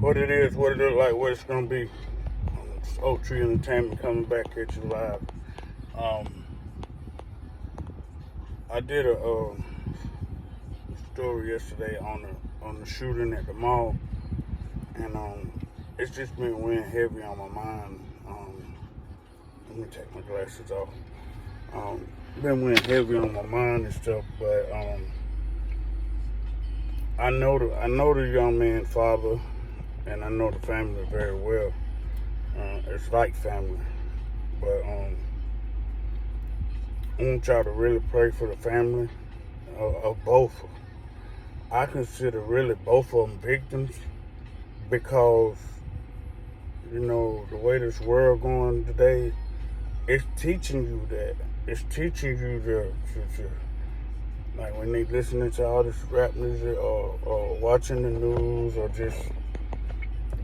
what it is, what it look like, what it's gonna be. It's Oak Tree Entertainment coming back at you live. I did a story yesterday on the shooting at the mall, and it's just been weighing heavy on my mind. Let me take my glasses off. Been weighing heavy on my mind and stuff, but I know the young man's father, and I know the family very well. It's like family, but I want y'all to really pray for the family of both. I consider really both of them victims because, you know, the way this world going today, it's teaching you that. It's teaching you to like when they listening to all this rap music or watching the news or just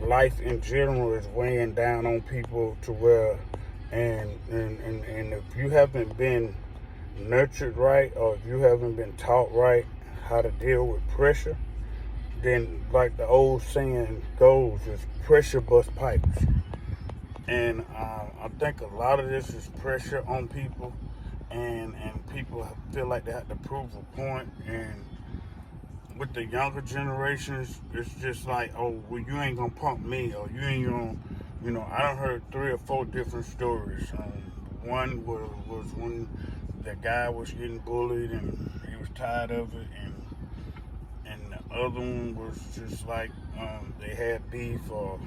life in general is weighing down on people to where and if you haven't been nurtured right or if you haven't been taught right how to deal with pressure, then like the old saying goes, is pressure bust pipes. And I think a lot of this is pressure on people, and people feel like they have to prove a point. And with the younger generations, it's just like, oh, well, you ain't gonna punk me, or you ain't gonna, you know. I done heard 3 or 4 different stories. One was when the guy was getting bullied and he was tired of it, and the other one was just like they had beef, or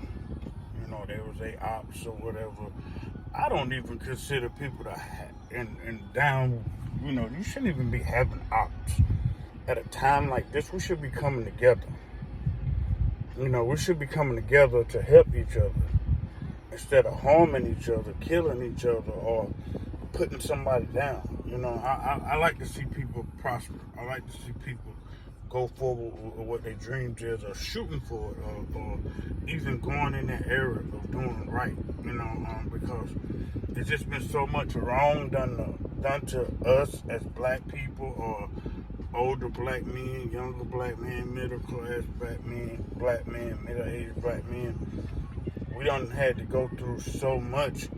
you know, there was a ops or whatever. I don't even consider people to and down, you know, you shouldn't even be having ops. At a time like this, we should be coming together. You know, we should be coming together to help each other instead of harming each other, killing each other, or putting somebody down. You know, I like to see people prosper. I like to see people go forward with what their dreams is, or shooting for it, or even going in that area of doing right. You know, because there's just been so much wrong done to us as black people, or older black men, younger black men, middle class black men, middle-aged black men. We done had to go through so much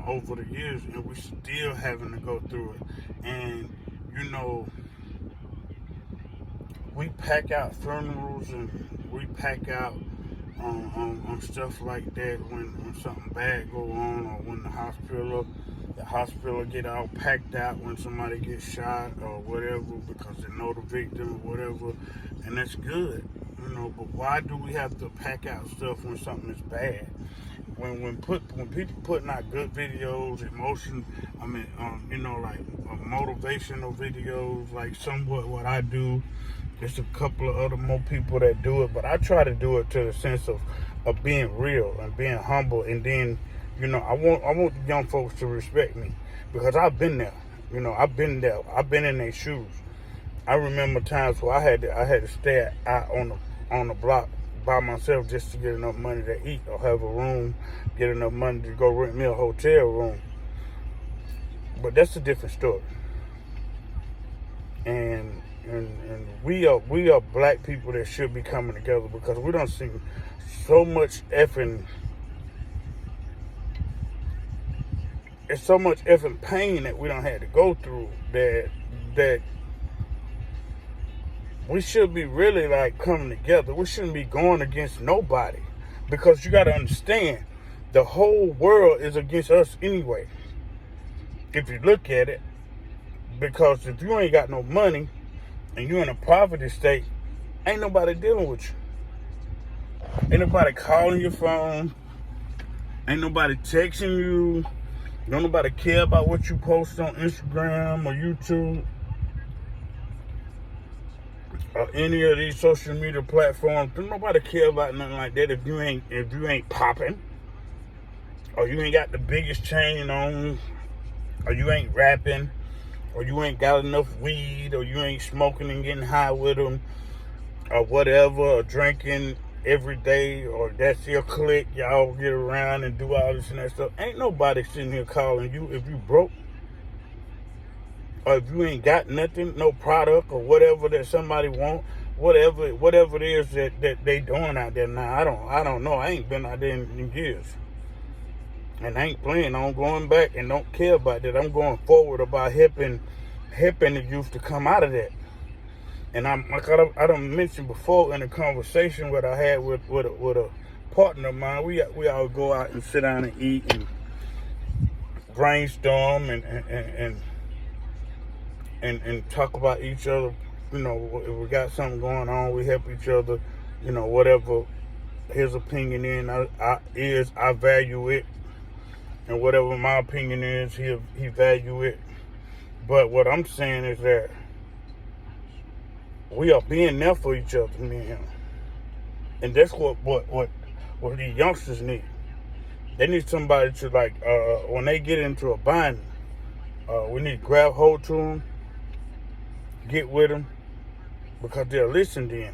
over the years, and we still having to go through it. And you know, we pack out funerals and we pack out on stuff like that when something bad go on, or when the hospital get all packed out when somebody gets shot or whatever, because they know the victim or whatever, and that's good, you know. But why do we have to pack out stuff when something is bad? When people putting out good videos, you know, like motivational videos, like somewhat what I do. There's a couple of other more people that do it, but I try to do it to the sense of being real and being humble. And then, you know, I want the young folks to respect me, because I've been there. You know, I've been there. I've been in their shoes. I remember times where I had to stay out on the block by myself just to get enough money to eat, or have a room, get enough money to go rent me a hotel room. But that's a different story. And we are black people that should be coming together, because we don't see so much effing pain that we don't have to go through, that we should be really like coming together. We shouldn't be going against nobody, because you got to understand, the whole world is against us anyway, if you look at it. Because if you ain't got no money and you in a poverty state, ain't nobody dealing with you. Ain't nobody calling your phone. Ain't nobody texting you. Don't nobody care about what you post on Instagram or YouTube or any of these social media platforms. Don't nobody care about nothing like that if you ain't popping, or you ain't got the biggest chain on, or you ain't rapping, or you ain't got enough weed, or you ain't smoking and getting high with them, or whatever, or drinking every day, or that's your clique, y'all get around and do all this and that stuff. Ain't nobody sitting here calling you if you broke, or if you ain't got nothing, no product or whatever that somebody want. whatever it is that they doing out there now. I don't know. I ain't been out there in years. And I ain't planning on going back and don't care about that. I'm going forward about helping the youth to come out of that. And I done mentioned before in a conversation that I had with a partner of mine, we all go out and sit down and eat and brainstorm and talk about each other. You know, if we got something going on, we help each other. You know, whatever his opinion is, I value it, and whatever my opinion is, he value it. But what I'm saying is that we are being there for each other, me and him, and that's what these youngsters need. They need somebody to, like, when they get into a bind, we need to grab hold to them, get with them, because they'll listen then.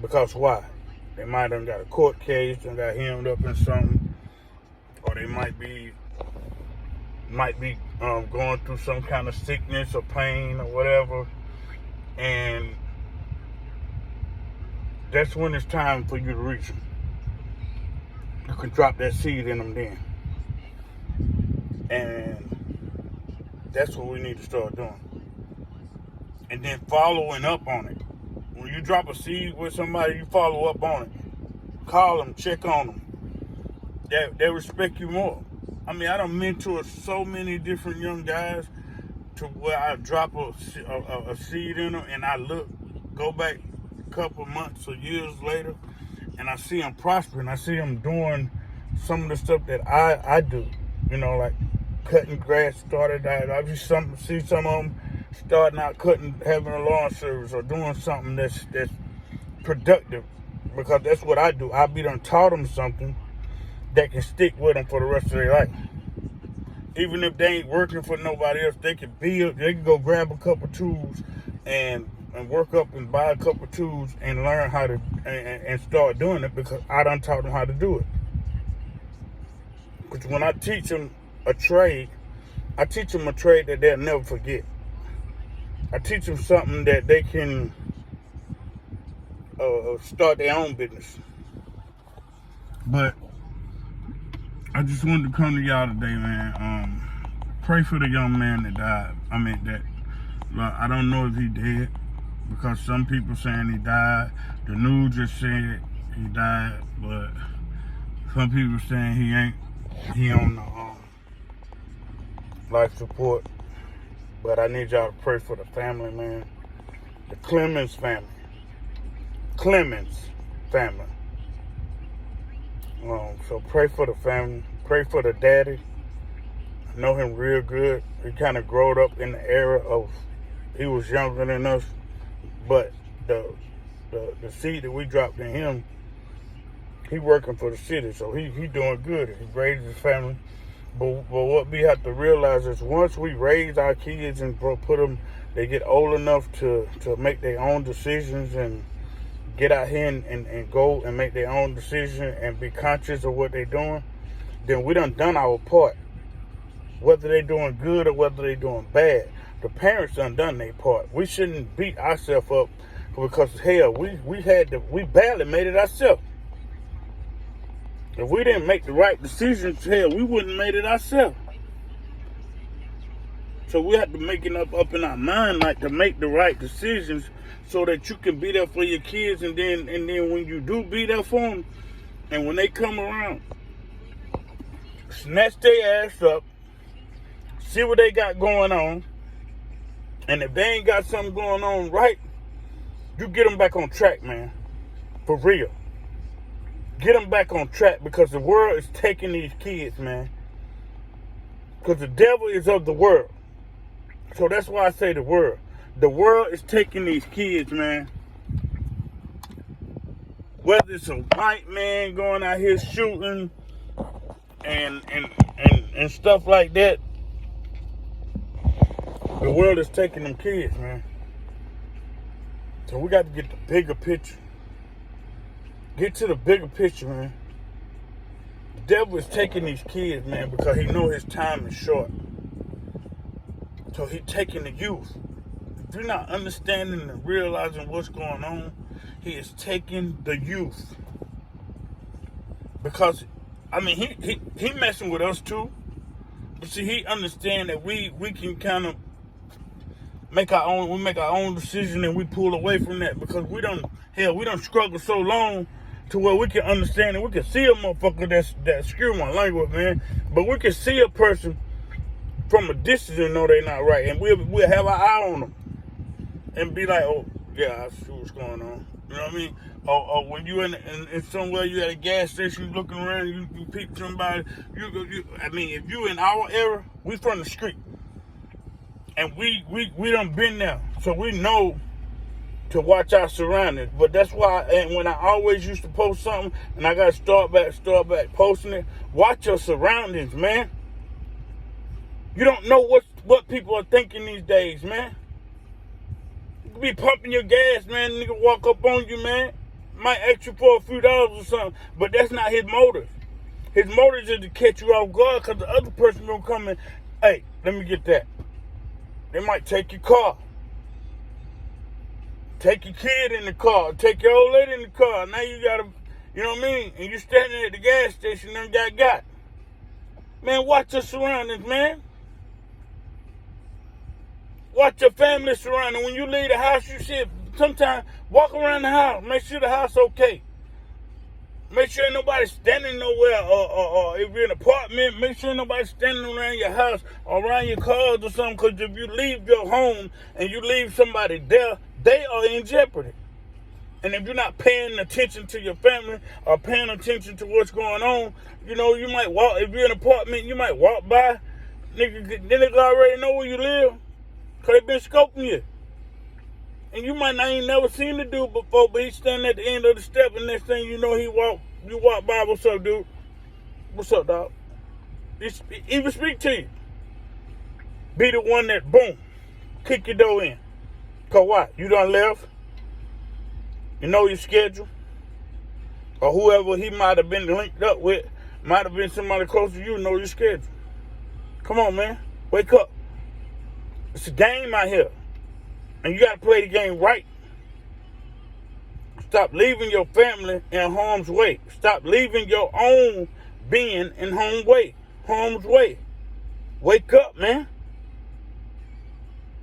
Because why? They might have got a court case and got hemmed up in something, or they might be going through some kind of sickness or pain or whatever, and that's when it's time for you to reach them. You can drop that seed in them then, and that's what we need to start doing. And then following up on it. When you drop a seed with somebody, you follow up on it. Call them, check on them. They respect you more. I mean, I done mentored so many different young guys to where I drop a seed in them, and I go back a couple months or years later, and I see them prospering. I see them doing some of the stuff that I do. You know, like cutting grass, I just see some of them starting out having a lawn service or doing something that's productive, because that's what I do. I be done taught them something that can stick with them for the rest of their life. Even if they ain't working for nobody else, they can go grab a couple tools and work up and buy a couple tools and learn how to and start doing it, because I done taught them how to do it. Because when I teach them a trade, I teach them a trade that they'll never forget. I teach them something that they can start their own business. But I just wanted to come to y'all today, man. Pray for the young man that died. I don't know if he dead, because some people saying he died. The news just said he died, but some people saying he ain't. He on the life support. But I need y'all to pray for the family, man. The Clemens family. So pray for the family. Pray for the daddy. I know him real good. He kind of growed up in the era of, he was younger than us, but the seed that we dropped in him, he working for the city, so he doing good. He raised his family. But what we have to realize is, once we raise our kids and put them, they get old enough to make their own decisions and get out here and go and make their own decision and be conscious of what they're doing, then we done our part. Whether they doing good or whether they doing bad, the parents done their part. We shouldn't beat ourselves up, because hell, we barely made it ourselves. If we didn't make the right decisions, hell, we wouldn't have made it ourselves. So we have to make it up in our mind, like, to make the right decisions, so that you can be there for your kids, and then when you do be there for them, and when they come around, snatch their ass up, see what they got going on, and if they ain't got something going on right, you get them back on track, man. For real. Get them back on track, because the world is taking these kids, man. Because the devil is of the world. So that's why I say the world. The world is taking these kids, man. Whether it's a white man going out here shooting and stuff like that, the world is taking them kids, man. So we got to get the bigger picture. Get to the bigger picture, man. The devil is taking these kids, man, because he know his time is short. So he taking the youth. if you're not understanding and realizing what's going on, he is taking the youth. Because, I mean, he messing with us too. But see, he understand that we can kind of make our own decision, and we pull away from that because we don't struggle so long to where we can understand and we can see a motherfucker that's screw my language, man. But we can see a person from a distance and know they're not right, and we'll have our eye on them and be like, oh yeah, I see what's going on. You know what I mean? Or when you in somewhere, you at a gas station, you looking around, you peep somebody. I mean, if you in our era, we from the street, and we done been there, so we know to watch our surroundings. But that's why, and when I always used to post something, and I gotta start back posting it. Watch your surroundings, man. You don't know what people are thinking these days, man. You could be pumping your gas, man. Nigga walk up on you, man. Might ask you for a few dollars or something, but that's not his motive. His motive is to catch you off guard because the other person gonna come in. Hey, let me get that. They might take your car. Take your kid in the car. Take your old lady in the car. Now you gotta, you know what I mean? And you standing at the gas station and got. Man, watch your surroundings, man. Watch your family surroundings. When you leave the house, you should sometimes walk around the house. Make sure the house okay. Make sure ain't nobody standing nowhere, or if you're in an apartment, make sure nobody's standing around your house or around your cars or something, because if you leave your home and you leave somebody there, they are in jeopardy. And if you're not paying attention to your family or paying attention to what's going on, you know, you might walk, if you're in an apartment, you might walk by, nigga already know where you live, because they been scoping you. And you might not ain't never seen the dude before, but he's standing at the end of the step, and next thing you know, you walk by, what's up, dude? What's up, dog? He even speak to you. Be the one that, boom, kick your door in. Because what? You done left? You know your schedule? Or whoever he might have been linked up with, might have been somebody close to you, know your schedule. Come on, man. Wake up. It's a game out here. And you got to play the game right. Stop leaving your family in harm's way. Stop leaving your own being in harm's way. Wake up, man.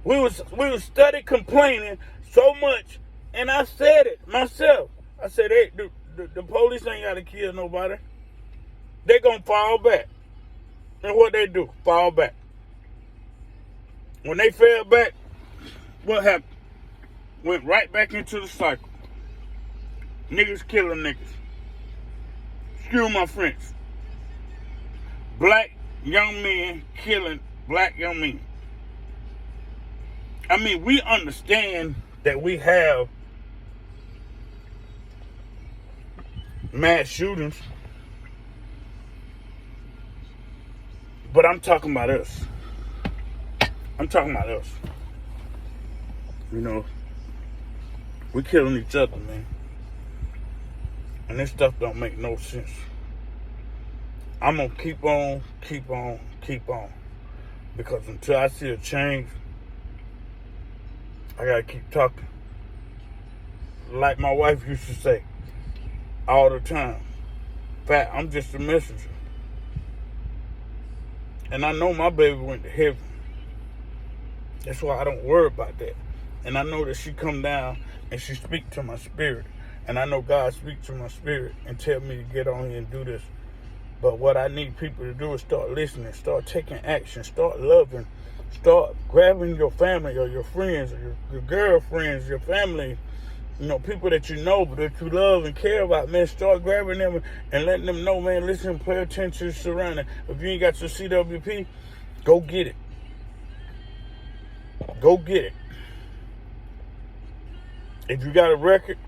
We was study complaining so much, and I said it myself. I said, hey, the police ain't got to kill nobody. They gonna fall back. And what they do? Fall back. When they fell back, what happened? Went right back into the cycle. Niggas killing niggas. Excuse my French. Black young men killing black young men. I mean, we understand that we have mass shootings, but I'm talking about us. You know, we killing each other, man. And this stuff don't make no sense. I'm going to keep on. Because until I see a change, I got to keep talking. Like my wife used to say all the time, "Fat, I'm just a messenger." And I know my baby went to heaven. That's why I don't worry about that. And I know that she come down and she speak to my spirit. And I know God speak to my spirit and tell me to get on here and do this. But what I need people to do is start listening, start taking action, start loving, start grabbing your family or your friends or your girlfriends, your family, you know, people that you know, that you love and care about, man. Start grabbing them and letting them know, man, listen, pay attention to your surroundings. If you ain't got your CWP, go get it. Go get it. If you got a record,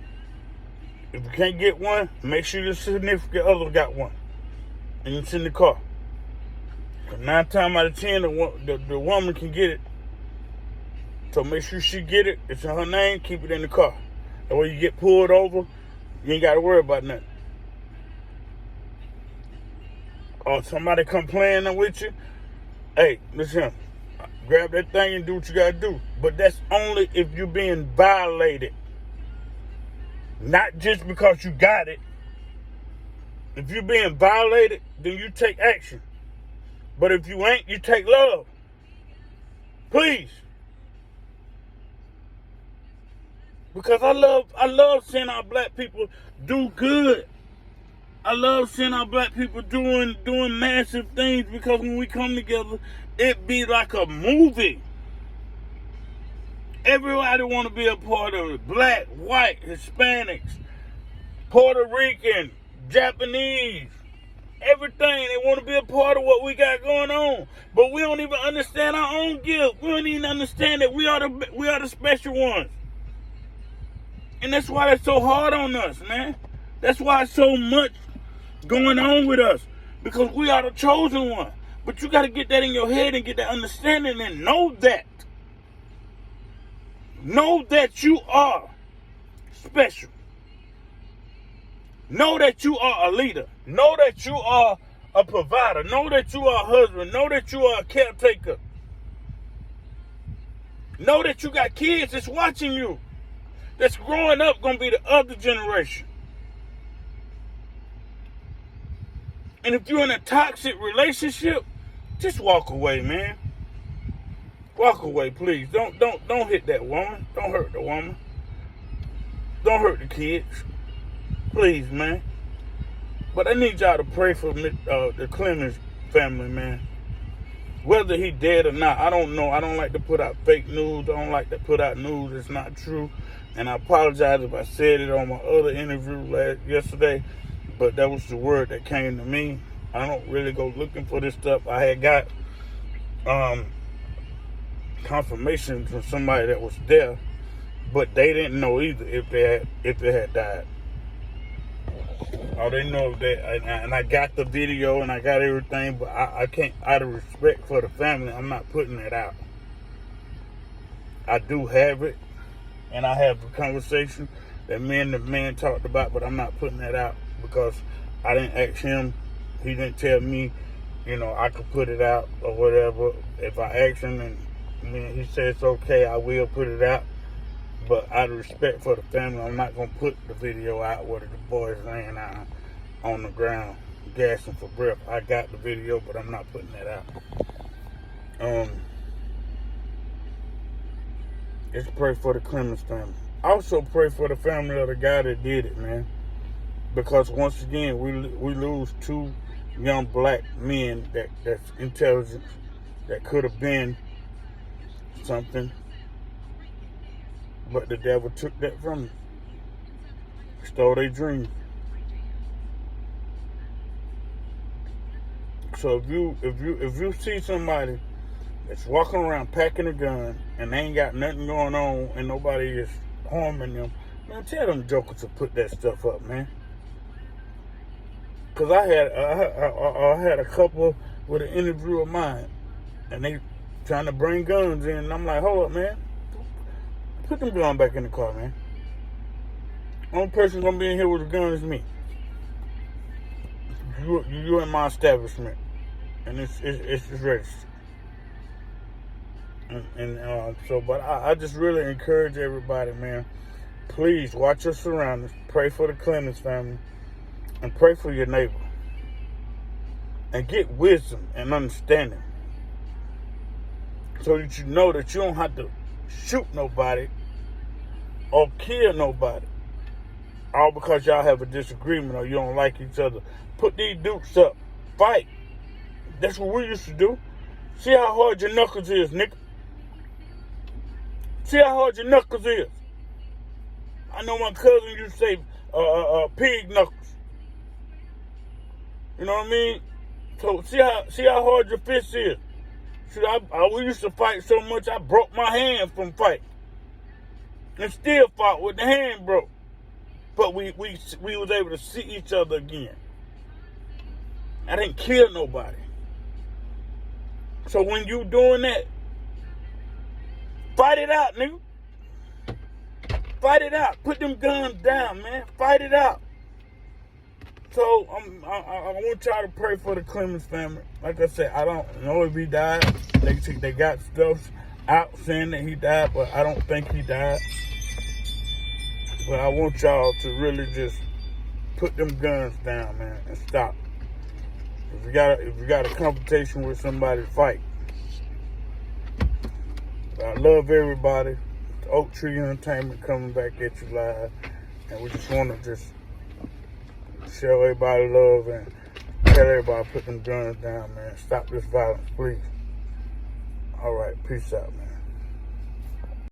if you can't get one, make sure your significant other got one. And it's in the car. 9 times out of 10, the woman can get it. So make sure she get it. It's in her name. Keep it in the car. That way you get pulled over, you ain't got to worry about nothing. Or somebody come playing with you. Hey, listen, Grab that thing and do what you gotta do. But that's only if you're being violated. Not just because you got it. If you're being violated, then you take action. But if you ain't, you take love. Please. Because I love seeing our black people do good. I love seeing our black people doing massive things, because when we come together, it be like a movie. Everybody want to be a part of it. Black, white, Hispanics, Puerto Rican, Japanese, everything. They want to be a part of what we got going on. But we don't even understand our own gift. We don't even understand that we are the special ones. And that's why that's so hard on us, man. That's why it's so much going on with us. Because we are the chosen one. But you got to get that in your head and get that understanding and know that. Know that you are special. Know that you are a leader. Know that you are a provider. Know that you are a husband. Know that you are a caretaker. Know that you got kids that's watching you. That's growing up going to be the other generation. And if you're in a toxic relationship, just walk away, man. Walk away, please. Don't hit that woman. Don't hurt the woman. Don't hurt the kids. Please, man. But I need y'all to pray for the Clemens family, man. Whether he dead or not, I don't know. I don't like to put out fake news. I don't like to put out news that's not true. And I apologize if I said it on my other interview yesterday, but that was the word that came to me. I don't really go looking for this stuff. I had got confirmation from somebody that was there, but they didn't know either if they had died. All they know that, and I got the video and I got everything, but I can't, out of respect for the family, I'm not putting it out. I do have it, and I have a conversation that me and the man talked about, but I'm not putting that out because I didn't ask him. He didn't tell me, I could put it out or whatever. If I ask him and he says it's okay, I will put it out. But out of respect for the family, I'm not going to put the video out where the boys laying out on the ground gasping for breath. I got the video, but I'm not putting that out. Just pray for the Clemens family. Also pray for the family of the guy that did it, man. Because once again, we lose two young black men that's intelligent, that could have been something, but the devil took that from them, stole their dream. So if you see somebody that's walking around packing a gun and they ain't got nothing going on and nobody is harming them, man, tell them jokers to put that stuff up, man. Cause I had a couple with an interview of mine, and they trying to bring guns in, and I'm like, hold up, man, put them guns back in the car, man. Only person gonna be in here with a gun is me. You in my establishment, and it's registered. But I just really encourage everybody, man. Please watch your surroundings. Pray for the Clemens family. And pray for your neighbor. And get wisdom and understanding. So that you know that you don't have to shoot nobody or kill nobody. All because y'all have a disagreement or you don't like each other. Put these dukes up. Fight. That's what we used to do. See how hard your knuckles is, nigga. See how hard your knuckles is. I know my cousin used to say pig knuckles. You know what I mean? So see how hard your fist is. We used to fight so much I broke my hand from fighting. And still fought with the hand broke. But we was able to see each other again. I didn't kill nobody. So when you doing that, fight it out, nigga. Fight it out. Put them guns down, man. Fight it out. So I want y'all to pray for the Clemens family. Like I said, I don't know if he died. They got stuff out saying that he died, but I don't think he died. But I want y'all to really just put them guns down, man, and stop. If you got a confrontation with somebody, fight. I love everybody. Oak Tree Entertainment coming back at you live, and we just want to just show everybody love and tell everybody put them guns down, man. Stop this violence, please. All right, peace out, man.